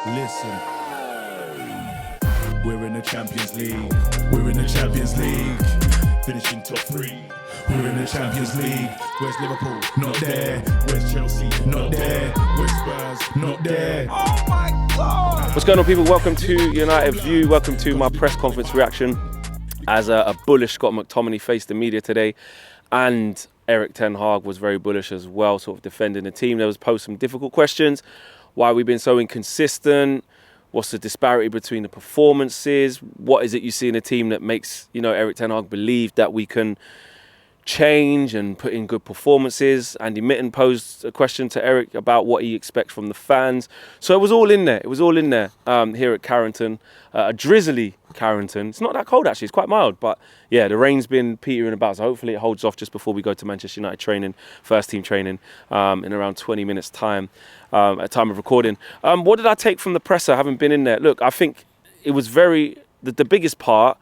Listen, we're in the Champions League. We're in the Champions League. Finishing top 3. We're in the Champions League. Where's Liverpool? Not there. Where's Chelsea? Not there. Where's Spurs? Not there. Oh my God! What's going on, people? Welcome to United View. Welcome to my press conference reaction as a bullish Scott McTominay faced the media today, and Erik ten Hag was very bullish as well, sort of defending the team. There was posed some difficult questions. Why we've been so inconsistent? What's the disparity between the performances? What is it you see in a team that makes, Erik ten Hag believe that we can change and put in good performances? Andy Mitten posed a question to Erik about what he expects from the fans. So it was all in there. It was all in there here at Carrington, a drizzly Carrington. It's not that cold, actually. It's quite mild. But yeah, the rain's been petering about. So hopefully it holds off just before we go to Manchester United training, first team training, in around 20 minutes time, at time of recording. What did I take from the presser, having been in there? Look, I think it was the biggest part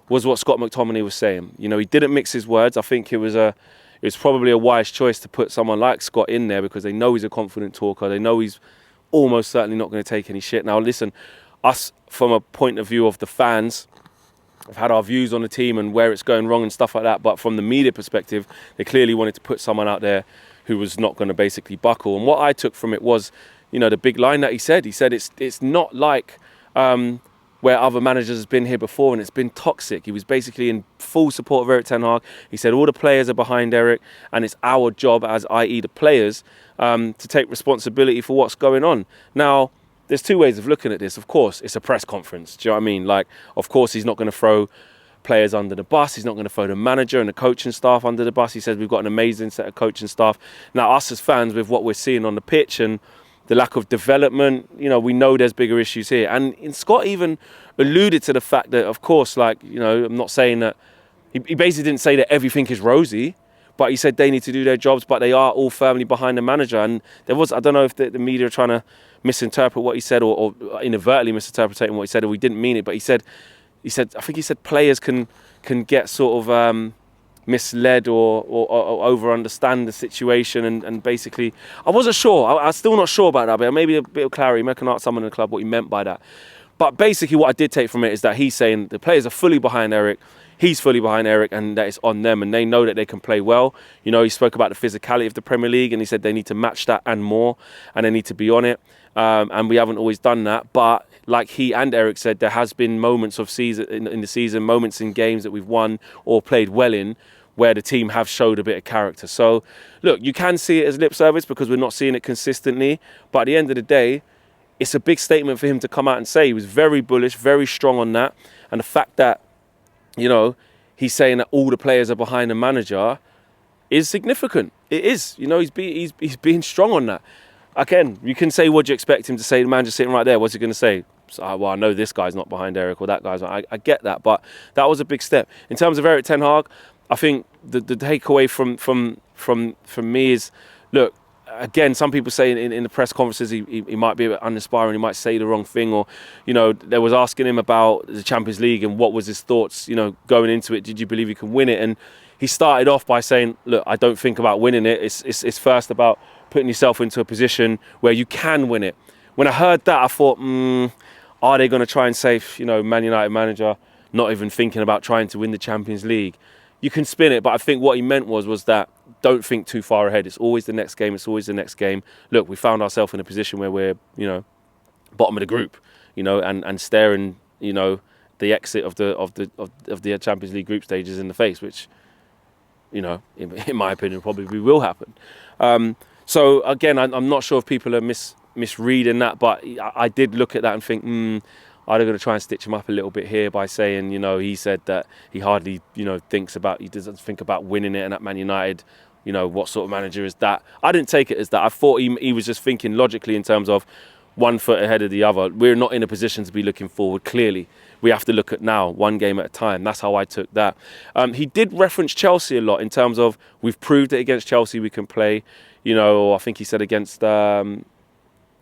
was what Scott McTominay was saying. He didn't mix his words. I think it was probably a wise choice to put someone like Scott in there because they know he's a confident talker. They know he's almost certainly not going to take any shit. Now, listen, us from a point of view of the fans, have had our views on the team and where it's going wrong and stuff like that. But from the media perspective, they clearly wanted to put someone out there who was not going to basically buckle. And what I took from it was, the big line that he said. He said it's not like where other managers have been here before and it's been toxic. He was basically in full support of Erik ten Hag. He said all the players are behind Erik and it's our job, as i.e. the players, to take responsibility for what's going on. Now, there's two ways of looking at this. Of course, it's a press conference. Do you know what I mean? Like, of course, he's not going to throw players under the bus. He's not going to throw the manager and the coaching staff under the bus. He says we've got an amazing set of coaching staff. Now, us as fans, with what we're seeing on the pitch and the lack of development, we know there's bigger issues here. And Scott even alluded to the fact that, of course, I'm not saying that, he basically didn't say that everything is rosy, but he said they need to do their jobs, but they are all firmly behind the manager. And there was, I don't know if the media are trying to misinterpret what he said or inadvertently misinterpreting what he said, or we didn't mean it, but he said, I think he said players can get sort of misled or over understand the situation and basically, I wasn't sure. I'm still not sure about that, but maybe a bit of clarity. Maybe I can ask someone in the club what he meant by that. But basically what I did take from it is that he's saying the players are fully behind Erik, he's fully behind Erik, and that it's on them and they know that they can play well. He spoke about the physicality of the Premier League and he said they need to match that and more, and they need to be on it. And we haven't always done that, but like he and Erik said, there has been moments of in the season, moments in games that we've won or played well in, where the team have showed a bit of character. So, look, you can see it as lip service because we're not seeing it consistently. But at the end of the day, it's a big statement for him to come out and say. He was very bullish, very strong on that. And the fact that, he's saying that all the players are behind the manager is significant. It is. He's being strong on that. Again, you can say, what do you expect him to say? The manager's sitting right there. What's he going to say? Well, I know this guy's not behind Erik or that guy's not. I get that. But that was a big step. In terms of Erik ten Hag, I think the takeaway from me is, look, again, some people say in the press conferences he might be a bit uninspiring, he might say the wrong thing, or, they was asking him about the Champions League and what was his thoughts, going into it. Did you believe you can win it? And he started off by saying, look, I don't think about winning it. It's first about putting yourself into a position where you can win it. When I heard that, I thought, are they going to try and say, Man United manager not even thinking about trying to win the Champions League? You can spin it, but I think what he meant was that don't think too far ahead. It's always the next game. It's always the next game. Look, we found ourselves in a position where we're, bottom of the group, and staring, the exit of the Champions League group stages in the face, which, in my opinion, probably will happen. So again, I'm not sure if people are misreading that, but I did look at that and think, are they going to try and stitch him up a little bit here by saying, he said that he hardly, he doesn't think about winning it, and at Man United, what sort of manager is that? I didn't take it as that. I thought he was just thinking logically in terms of one foot ahead of the other. We're not in a position to be looking forward, clearly. We have to look at now, one game at a time. That's how I took that. He did reference Chelsea a lot in terms of we've proved it against Chelsea we can play. I think he said against, who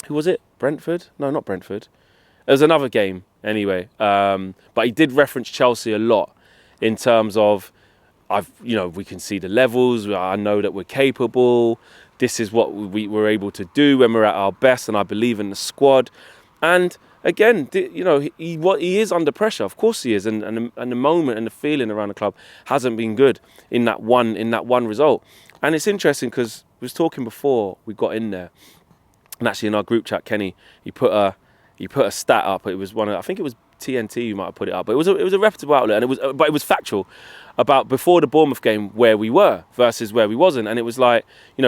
was it? Brentford? No, not Brentford. It was another game anyway. But he did reference Chelsea a lot in terms of, we can see the levels. I know that we're capable. This is what we were able to do when we're at our best, and I believe in the squad. And again, he is under pressure. Of course he is, and the moment and the feeling around the club hasn't been good in that one result. And it's interesting because we was talking before we got in there, and actually in our group chat, Kenny, he put a stat up. It was I think it was TNT you might have put it up, but it was a reputable outlet, and it was factual about before the Bournemouth game where we were versus where we wasn't. And it was like,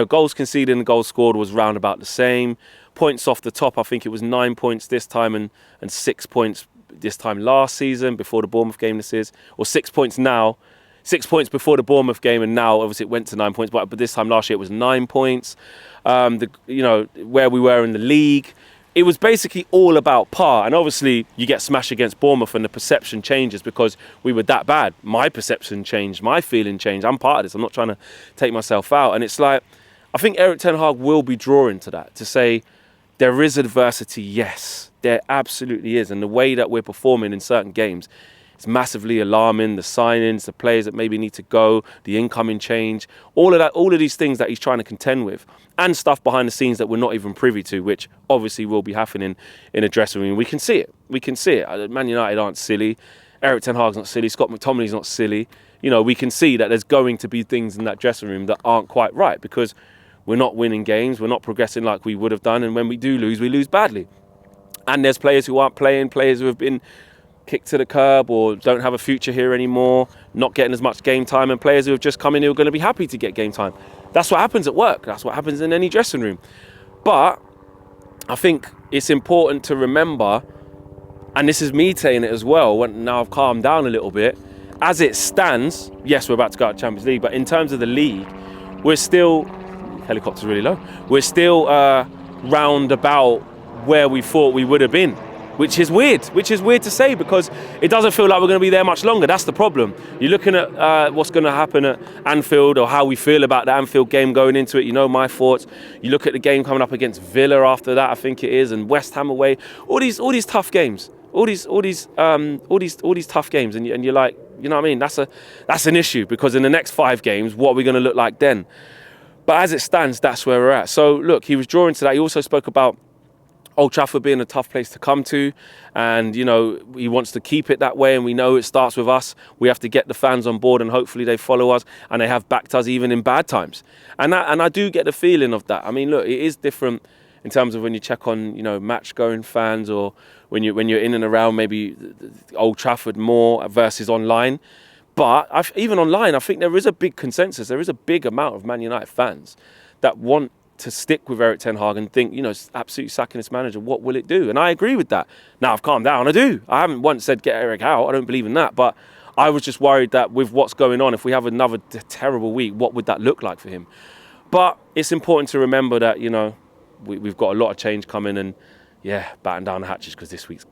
goals conceded and goals scored was round about the same. Points off the top, I think it was 9 points this time and 6 points this time last season before the Bournemouth game this is, or 6 points now. 6 points before the Bournemouth game, and now obviously it went to 9 points, but this time last year it was 9 points. Where we were in the league, it was basically all about par. And obviously you get smashed against Bournemouth and the perception changes because we were that bad. My perception changed, my feeling changed. I'm part of this. I'm not trying to take myself out. And it's like, I think Erik ten Hag will be drawing to that, to say there is adversity, yes, there absolutely is. And the way that we're performing in certain games, it's massively alarming. The signings, the players that maybe need to go, the incoming change, all of these things that he's trying to contend with, and stuff behind the scenes that we're not even privy to, which obviously will be happening in a dressing room. We can see it. Man United aren't silly. Erik ten Hag's not silly. Scott McTominay's not silly. We can see that there's going to be things in that dressing room that aren't quite right because we're not winning games. We're not progressing like we would have done. And when we do lose, we lose badly. And there's players who aren't playing, players who have been kicked to the curb or don't have a future here anymore, not getting as much game time, and players who have just come in who are going to be happy to get game time. That's what happens at work. That's what happens in any dressing room. But I think it's important to remember, and this is me saying it as well, now I've calmed down a little bit, as it stands, yes, we're about to go out of Champions League, but in terms of the league, we're still, helicopter's really low, we're still round about where we thought we would have been. Which is weird to say because it doesn't feel like we're going to be there much longer. That's the problem. You're looking at what's going to happen at Anfield or how we feel about the Anfield game going into it. My thoughts. You look at the game coming up against Villa after that, I think it is, and West Ham away. All these tough games. All these tough games, and you're like, you know what I mean? That's an issue because in the next 5 games, what are we going to look like then? But as it stands, that's where we're at. So look, he was drawing to that. He also spoke about Old Trafford being a tough place to come to, and he wants to keep it that way, and we know it starts with us. We have to get the fans on board, and hopefully they follow us, and they have backed us even in bad times. And I do get the feeling of that. I mean, look, it is different in terms of when you check on match-going fans, or when you're in and around maybe Old Trafford more versus online. But even online, I think there is a big consensus. There is a big amount of Man United fans that want to stick with Erik ten Hag and think, absolutely sacking this manager, what will it do? And I agree with that. Now I've calmed down, I do. I haven't once said get Erik out, I don't believe in that, but I was just worried that with what's going on, if we have another terrible week, what would that look like for him? But it's important to remember that, we've got a lot of change coming, and batten down the hatches because this week's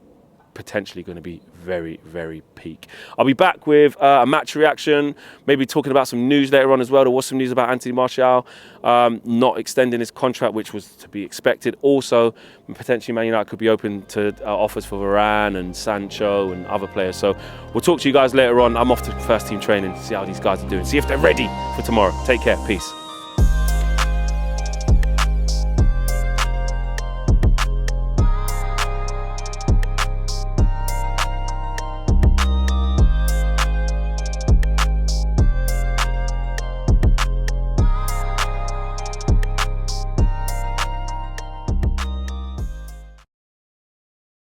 potentially going to be very, very peak. I'll be back with a match reaction, maybe talking about some news later on as well. There was some news about Anthony Martial not extending his contract, which was to be expected. Also, potentially Man United could be open to offers for Varane and Sancho and other players. So we'll talk to you guys later on. I'm off to first team training to see how these guys are doing, see if they're ready for tomorrow. Take care. Peace.